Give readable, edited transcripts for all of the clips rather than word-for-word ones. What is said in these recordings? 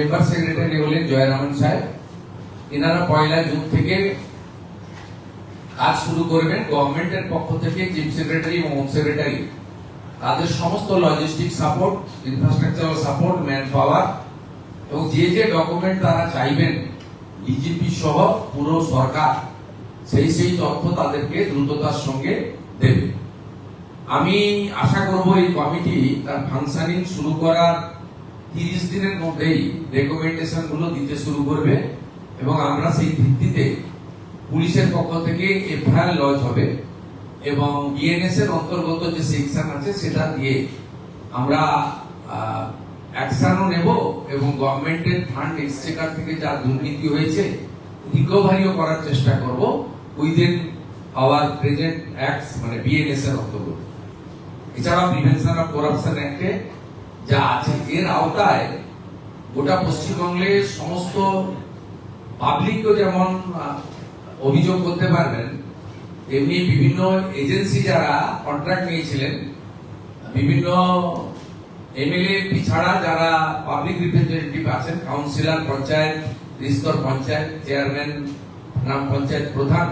Member secretary হলেন জয়রামন সাহেব। এনারা 1 জুন থেকে কাজ শুরু করবেন। গভর্নমেন্টের পক্ষ থেকে চিফ সেক্রেটারি এবং হোম সেক্রেটারি তাদের সমস্ত logistic support, infrastructural support, man power এবং যে যে ডকুমেন্ট তারা চাইবেন ডিজিপি সহ পুরো সরকার সেই তথ্য তাদেরকে দ্রুততার সঙ্গে দেবে। আমি আশা করব এই কমিটি তার ফাংশনিং শুরু করার 30 দিনের মধ্যেই রেকমেন্ডেশন গুলো দিতে শুরু করবে এবং আমরা সেই ভিত্তিতে পুলিশের পক্ষ থেকে এফআইআর লজ হবে এবং বিএনএস এর অন্তর্গত যে সেকশন আছে সেটা দিয়ে আমরা অ্যাকশনও নেব এবং গভর্নমেন্টের ফান্ড এক্সচেকার থেকে যা দুর্নীতি হয়েছে রিকভারিও করার চেষ্টা করব উইদিন আওয়ার প্রেজেন্ট অ্যাক্টস, মানে বিএনএস এর অন্তর্গত। এছাড়াও প্রিভেনশন অফ করাপশন অ্যাক্টে যা আছে এর আওতায় গোটা পশ্চিমবঙ্গের সমস্ত পাবলিকও যেমন অভিযোগ করতে পারবেন, তেমনি বিভিন্ন এজেন্সি যারা কন্ট্রাক্ট নিয়েছিলেন, বিভিন্ন এমএলএ ছাড়া যারা পাবলিক রিপ্রেজেন্টেটিভ আছেন, কাউন্সিলর, পঞ্চায়েত স্তর পঞ্চায়েত চেয়ারম্যান, গ্রাম পঞ্চায়েত প্রধান,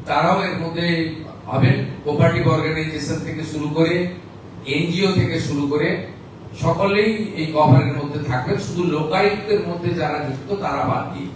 তারাও এর মধ্যে হবেন। কোঅপারেটিভ অর্গানাইজেশন থেকে শুরু করে এনজিও থেকে শুরু করে সকলেই এই কভারের মধ্যে থাকবেন। শুধু লোকায়ুক্তের মধ্যে যারা যুক্ত তারা বাদ দিয়ে